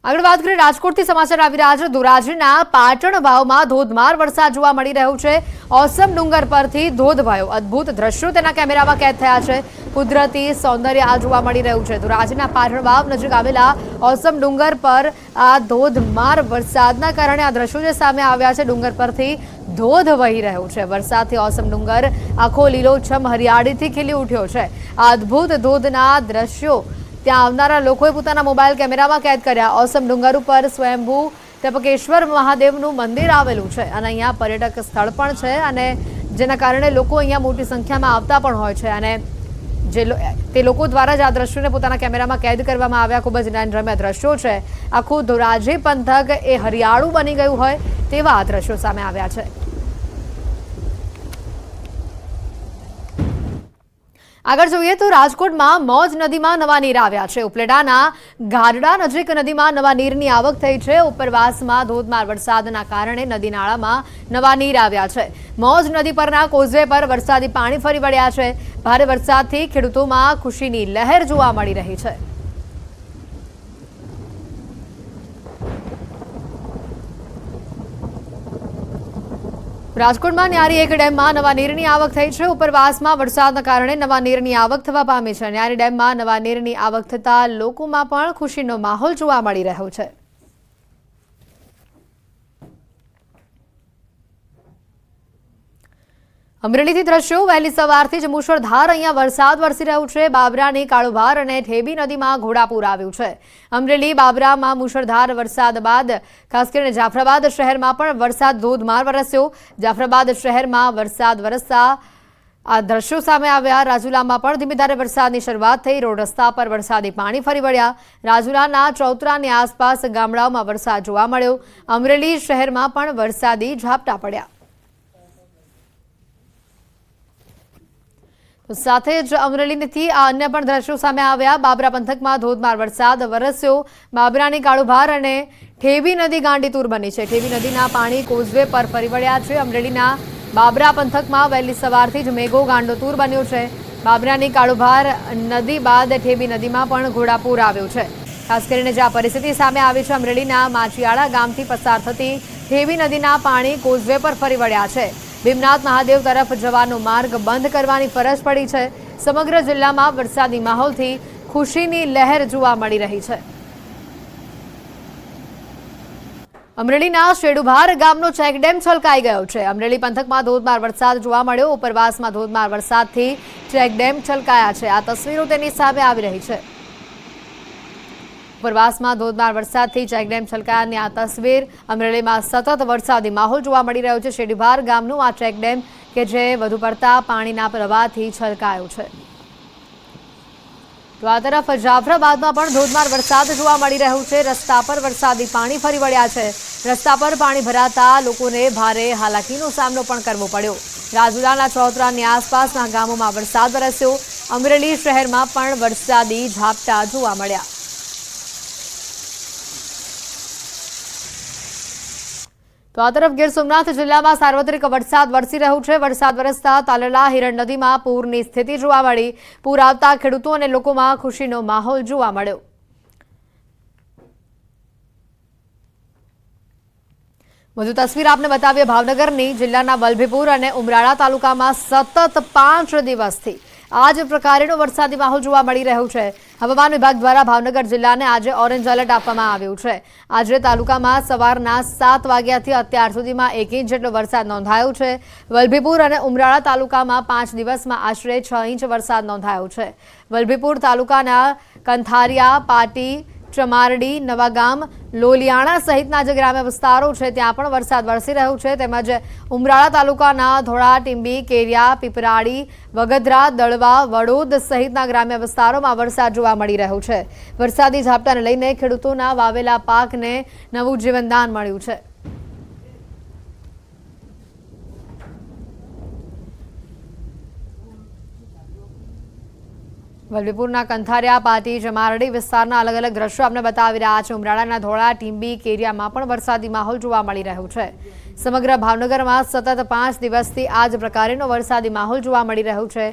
આગળ વાત કરીએ રાજકોટથી સમાચાર આવી રહ્યા છે। ધોરાજીના પાટણ વાવમાં ધોધમાર વરસાદ જોવા મળી રહ્યો છે। ઓસમ ડુંગર પરથી ધોધ વહ્યો। અદ્ભુત દ્રશ્યો તેના કેમેરામાં કેદ થયા છે। કુદરતી સૌંદર્ય આ જોવા મળી રહ્યું છે। ધોરાજીના પાટણ વાવ નજીક આવેલા ઓસમ ડુંગર પર આ ધોધમાર વરસાદના કારણે આ દ્રશ્યો જે સામે આવ્યા છે। ડુંગર પરથી ધોધ વહી રહ્યો છે। વરસાદથી ઓસમ ડુંગર આખો લીલોછમ હરિયાળીથી ખીલી ઉઠ્યો છે। આ અદ્ભુત ધોધના દ્રશ્યો ત્યાં આવનારા લોકોએ પોતાના મોબાઈલ કેમેરામાં કેદ કર્યા। ઓસમ ડુંગર ઉપર સ્વયંભૂ ત્રંબકેશ્વર મહાદેવનું મંદિર આવેલું છે અને અહીંયા પર્યટક સ્થળ પણ છે અને જેના કારણે લોકો અહીંયા મોટી સંખ્યામાં આવતા પણ હોય છે અને તે લોકો દ્વારા જ આ દ્રશ્યોને પોતાના કેમેરામાં કેદ કરવામાં આવ્યા। ખૂબ જ નયનરમ્ય દ્રશ્યો છે। આખું ધોરાજી પંથક એ હરિયાળું બની ગયું હોય તેવા આ દ્રશ્યો સામે આવ્યા છે। આગળ જોઈએ તો રાજકોટમાં મોજ નદીમાં નવા નીર આવ્યા છે। ઉપલેટાના ગારડા નજીક નદીમાં નવા નીરની આવક થઈ છે। ઉપરવાસમાં ધોધમાર વરસાદના કારણે નદી નાળામાં નવા નીર આવ્યા છે। મોજ નદી પરના કોઝવે પર વરસાદી પાણી ફરી વળ્યા છે। ભારે વરસાદથી ખેડૂતોમાં ખુશીની લહેર જોવા મળી રહી છે। રાજકોટમાં ન્યારી એક ડેમમાં નવા નીરની આવક થઈ છે। ઉપરવાસમાં વરસાદના કારણે નવા નીરની આવક થવા પામી છે। ન્યારી ડેમમાં નવા નીરની આવક થતા લોકોમાં પણ ખુશીનો માહોલ જોવા મળી રહ્યો છે। અમરેલીથી દ્રશ્યો વહેલી સવારથી જ મુશળધાર અહીંયા વરસાદ વરસી રહ્યો છે। બાબરાની કાળુભાર અને ઠેબી નદીમાં ઘોડાપૂર આવ્યું છે। અમરેલી બાબરામાં મુશળધાર વરસાદ બાદ ખાસ કરીને જાફરાબાદ શહેરમાં પણ વરસાદ ધોધમાર વરસ્યો। જાફરાબાદ શહેરમાં વરસાદ વરસતા આ દ્રશ્યો સામે આવ્યા। રાજુલામાં પણ ધીમી ધારે વરસાદની શરૂઆત થઈ। રોડ રસ્તા પર વરસાદી પાણી ફરી વળ્યા। રાજુલાના ચૌતરાની આસપાસ ગામડાઓમાં વરસાદ જોવા મળ્યો। અમરેલી શહેરમાં પણ વરસાદી ઝાપટા પડ્યા। સાથે જ અમરેલીથી આ અન્ય પણ દ્રશ્યો સામે આવ્યા। બાબરા પંથકમાં ધોધમાર વરસાદ વરસ્યો। બાબરાની કાળુભાર અને ઠેબી નદી ગાંડીતુર બની છે। ઠેબી નદીના પાણી કોઝવે પર ફરી વળ્યા છે। અમરેલીના બાબરા પંથકમાં વહેલી સવારથી જ મેઘો ગાંડોતુર બન્યો છે। બાબરાની કાળુભાર નદી બાદ ઠેબી નદીમાં પણ ઘોડાપૂર આવ્યું છે। ખાસ કરીને જે આ પરિસ્થિતિ સામે આવી છે અમરેલીના માચિયાળા ગામથી પસાર થતી ઠેબી નદીના પાણી કોઝવે પર ફરી વળ્યા છે। ભીમનાથ મહાદેવ તરફ જવાનો માર્ગ બંધ કરવાની ફરજ પડી છે। સમગ્ર જિલ્લામાં વરસાદી માહોલથી ખુશીની લહેર જોવા મળી રહી છે। અમરેલીના શેડુભાર ગામનો ચેકડેમ છલકાઈ ગયો છે। અમરેલી પંથકમાં ધોધમાર વરસાદ જોવા મળ્યો। ઉપરવાસમાં ધોધમાર વરસાદથી ચેકડેમ છલકાયા છે। આ તસવીરો તેની સામે આવી રહી છે। ઉપરવાસમાં ધોધમાર વરસાદથી ચેકડેમ છલકાયાની આ તસવીર। અમરેલીમાં સતત વરસાદી માહોલ જોવા મળી રહ્યો છે। શેડીભાર ગામનું આ ચેકડેમ કે જે વધુ પડતા પાણીના પ્રવાહથી છલકાયો છે। તો આ તરફ જાફરાબાદમાં પણ ધોધમાર વરસાદ જોવા મળી રહ્યો છે। રસ્તા પર વરસાદી પાણી ફરી વળ્યા છે। રસ્તા પર પાણી ભરાતા લોકોને ભારે હાલાકીનો સામનો પણ કરવો પડ્યો। રાજુલાના ચૌતરાની આસપાસના ગામોમાં વરસાદ વરસ્યો। અમરેલી શહેરમાં પણ વરસાદી ઝાપટા જોવા મળ્યા। તો આ તરફ ગીર સોમનાથ જિલ્લામાં સાર્વત્રિક વરસાદ વરસી રહ્યો છે। વરસાદ વરસતા તાલેલા હિરણ નદીમાં પૂરની સ્થિતિ જોવા મળી। પૂર આવતા ખેડૂતો અને લોકોમાં ખુશીનો માહોલ જોવા મળ્યો। વધુ તસવીર આપને બતાવીએ ભાવનગરની। જિલ્લાના વલભીપુર અને ઉમરાળા તાલુકામાં સતત 5 દિવસથી આ જ પ્રકારનો વરસાદી માહોલ જોવા મળી રહ્યો છે। હવામાન વિભાગ દ્વારા ભાવનગર જિલ્લાને આજે ઓરેન્જ એલર્ટ આપવામાં આવ્યું છે। આજે તાલુકામાં સવારના 7 વાગ્યાથી અત્યાર સુધીમાં 1 ઇંચ જેટલો વરસાદ નોંધાયો છે। વલભીપુર અને ઉમરાળા તાલુકામાં 5 દિવસમાં આશરે 6 ઇંચ વરસાદ નોંધાયો છે। વલભીપુર તાલુકાના કંથારિયા, પાટી, ચમારડી, નવાગામ, લોલિયાણા સહિતના જે ગ્રામ્ય વિસ્તારો છે ત્યાં પણ વરસાદ વરસી રહ્યો છે। તેમજ ઉમરાળા તાલુકાના ધોળા, ટીંબી, કેરિયા, પીપરાડી, વગધરા, દળવા, વડોદ સહિતના ગ્રામ્ય વિસ્તારોમાં વરસાદ જોવા મળી રહ્યો છે। વરસાદી ઝાપટાને લઈને ખેડૂતોના વાવેલા પાકને નવું જીવનદાન મળ્યું છે। વલભીપુરના કંથારિયા, પાટી, જમારડી વિસ્તારના અલગ અલગ દ્રશ્યો આપણે બતાવી રહ્યા છે। ઉમરાળાના ધોળા, ટીંબી, કેરિયામાં પણ વરસાદી માહોલ જોવા મળી રહ્યો છે। સમગ્ર ભાવનગરમાં સતત 5 દિવસથી આ જ પ્રકારનો વરસાદી માહોલ જોવા મળી રહ્યો છે।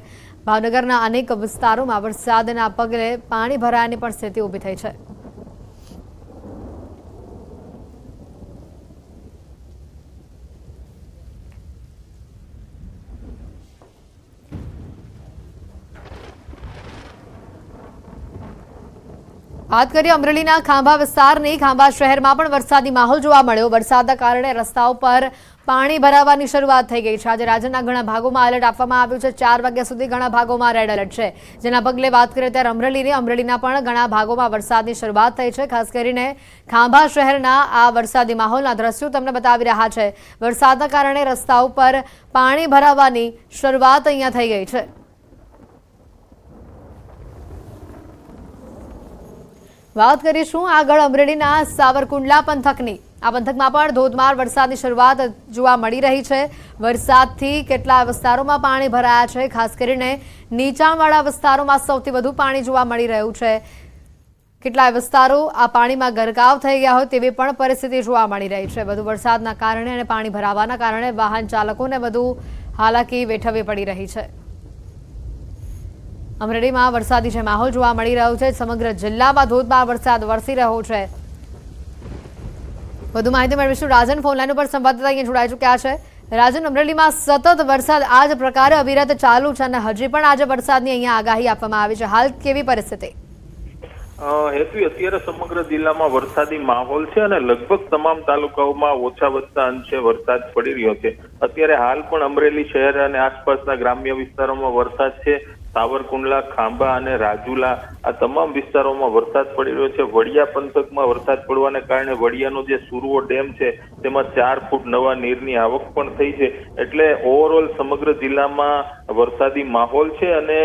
ભાવનગરના અનેક વિસ્તારોમાં વરસાદના પગલે પાણી ભરાવાની પણ સ્થિતિ ઊભી થઈ છે। વાત કરીએ અમરેલીના ખાંભા વિસ્તારની ખાંભા શહેરમાં પણ વરસાદી માહોલ જોવા મળ્યો। વરસાદના કારણે રસ્તાઓ પર પાણી ભરાવાની શરૂઆત થઈ ગઈ છે। આજે રાજ્યના ઘણા ભાગોમાં એલર્ટ આપવામાં આવ્યું છે। 4 વાગ્યા સુધી ઘણા ભાગોમાં રેડ એલર્ટ છે, જેના પગલે વાત કરીએ ત્યારે અમરેલીના પણ ઘણા ભાગોમાં વરસાદની શરૂઆત થઈ છે। ખાસ કરીને ખાંભા શહેરના આ વરસાદી માહોલના દ્રશ્યો તમને બતાવી રહ્યા છે। વરસાદના કારણે રસ્તાઓ પર પાણી ભરાવાની શરૂઆત અહીંયા થઈ ગઈ છે। વાત કરીશું આગળ અમરેલીના સાવરકુંડલા પંથકની। આ પંથકમાં પણ ધોધમાર વરસાદની શરૂઆત જોવા મળી રહી છે। વરસાદથી કેટલા વિસ્તારોમાં પાણી ભરાયા છે, ખાસ કરીને નીચાણવાળા વિસ્તારોમાં સૌથી વધુ પાણી જોવા મળી રહ્યું છે। કેટલાય વિસ્તારો આ પાણીમાં ગરકાવ થઈ ગયા હોય તેવી પણ પરિસ્થિતિ જોવા મળી રહી છે। વધુ વરસાદના કારણે અને પાણી ભરાવાના કારણે વાહન ચાલકોને વધુ હાલાકી વેઠવવી પડી રહી છે। અમરેલીમાં વરસાદી જે માહોલ જોવા મળી રહ્યો છે, સમગ્ર જિલ્લામાં ધોધમાર વરસાદ વરસી રહ્યો છે। વધુ માહિતી મેળવીશું રાજન ફોનલાઈન ઉપર સંવાદદાતા અહીંયા જોડાઈ ચૂક્યા છે। રાજન, અમરેલીમાં સતત વરસાદ આ જ પ્રકારે અવિરત ચાલુ છે અને હજી પણ આજે વરસાદની અહીંયા આગાહી આપવામાં આવી છે। હાલ કેવી પરિસ્થિતિ? હેતુ અત્યારે સમગ્ર જિલ્લામાં વરસાદી માહોલ છે અને લગભગ તમામ તાલુકાઓમાં ઓછા વત્તા અંશે વરસાદ પડી રહ્યો છે। અત્યારે હાલ પણ અમરેલી શહેર અને આસપાસના ગ્રામ્ય વિસ્તારોમાં વરસાદ છે। સાવરકુંડલા, ખાંભા અને રાજુલા આ તમામ વિસ્તારોમાં વરસાદ પડી રહ્યો છે। વડિયા પંથકમાં વરસાદ પડવાને કારણે વડિયાનો જે સુરવો ડેમ છે તેમાં 4 ફૂટ નવા નીરની આવક પણ થઈ છે। એટલે ઓવરઓલ સમગ્ર જિલ્લામાં વરસાદી માહોલ છે અને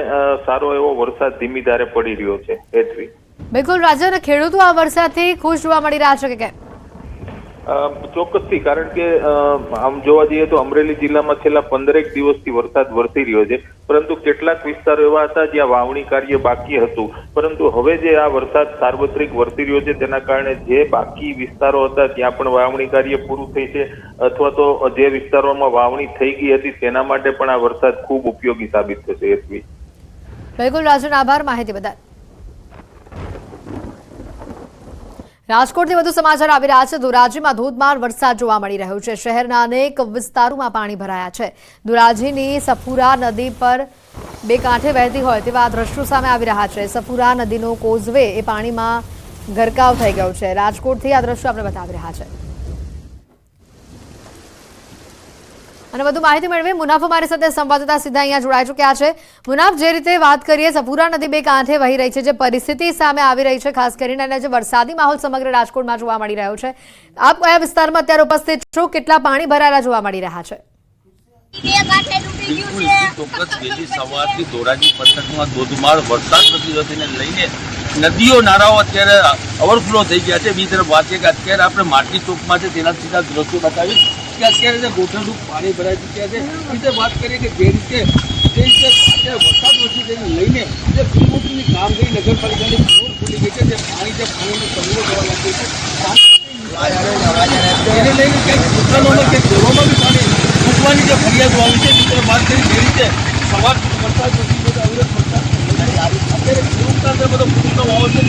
સારો એવો વરસાદ ધીમી ધારે પડી રહ્યો છે। હેતવી બિલકુલ રાજ્યના ખેડૂતો આ વરસાદથી ખુશ જોવા મળી રહ્યા છે કે કેમ? ચોક્કસથી, કારણ કે આમ જોવા જઈએ તો અમરેલી જિલ્લામાં છેલ્લા 15 દિવસથી વરસાદ વરસી રહ્યો છે, પરંતુ કેટલાક વિસ્તારો એવા હતા જ્યાં વાવણી કાર્ય બાકી હતું, પરંતુ હવે જે આ વરસાદ સાર્વત્રિક વરસી રહ્યો છે તેના કારણે જે બાકી વિસ્તારો હતા ત્યાં પણ વાવણી કાર્ય પૂરું થઈ છે, અથવા તો જે વિસ્તારોમાં વાવણી થઈ ગઈ હતી તેના માટે પણ આ વરસાદ ખૂબ ઉપયોગી સાબિત થશે। બિલકુલ રાજન, આભાર માહિતી બદલ। રાજકોટથી વધુ સમાચાર આવી રહ્યા છે। ધોરાજીમાં ધોધમાર વરસાદ જોવા મળી રહ્યો છે। શહેરના અનેક વિસ્તારોમાં પાણી ભરાયા છે। ધોરાજીની સફુરા નદી પર બે કાંઠે વહેતી હોય તેવા દ્રશ્યો સામે આવી રહ્યા છે। સફુરા નદીનો કોઝવે એ પાણીમાં ગરકાવ થઈ ગયો છે। રાજકોટથી આ દ્રશ્યો આપણે બતાવી રહ્યા છે અને વધુ માહિતી મેળવી મુનાફ અમારી સાથે સંવાદદાતા સીધા અહીંયા જોડાઈ ચૂક્યા છે। મુનાફ, જે રીતે વાત કરીએ સફુરા નદી બે કાંઠે વહી રહી છે, જે પરિસ્થિતિ સામે આવી રહી છે, ખાસ કરીને અને જે વરસાદી માહોલ સમગ્ર રાજકોટમાં જોવા મળી રહ્યો છે, આપ કયા વિસ્તારમાં અત્યારે ઉપસ્થિત છો? કેટલા પાણી ભરાયેલા જોવા મળી રહ્યા છે? બિલકુલ ચોક્કસ વહેલી સવારથી ધોરાજી પંથકમાં ધોધમાર વરસાદ વરસી રહ્યો છે, લઈને નદીઓ નાળાઓ અત્યારે ઓવરફ્લો થઈ ગયા છે। બીજી તરફ વાત છે કે અત્યારે આપણે માટી ચોકમાં છે તેના સીધા દ્રશ્યો બતાવીશ કે અત્યારે ગોઠણરૂપ પાણી ભરાઈ ચૂક્યા છે। બીજે વાત કરીએ કે જે રીતે અત્યારે વરસાદ વરસી તેને લઈને જે પ્રમુખની કામગીરી નગરપાલિકાની ફ્લોર ખુલી ગઈ છે, જે પાણીનો સંગ્રહ કરવા લાગ્યો છે, એને લઈને ક્યાંક દુકાનોમાં ક્યાંક ઘરોમાં બી પાણી મૂકવાની જે ફરિયાદો આવી છે, બીજી તરફ વાત કરી જે રીતે સવાર વરસાદ વરસી ગયો અવિરત વરસાદ અત્યારે ખેડૂતના અંદર બધો પૂરનો વાવો છે,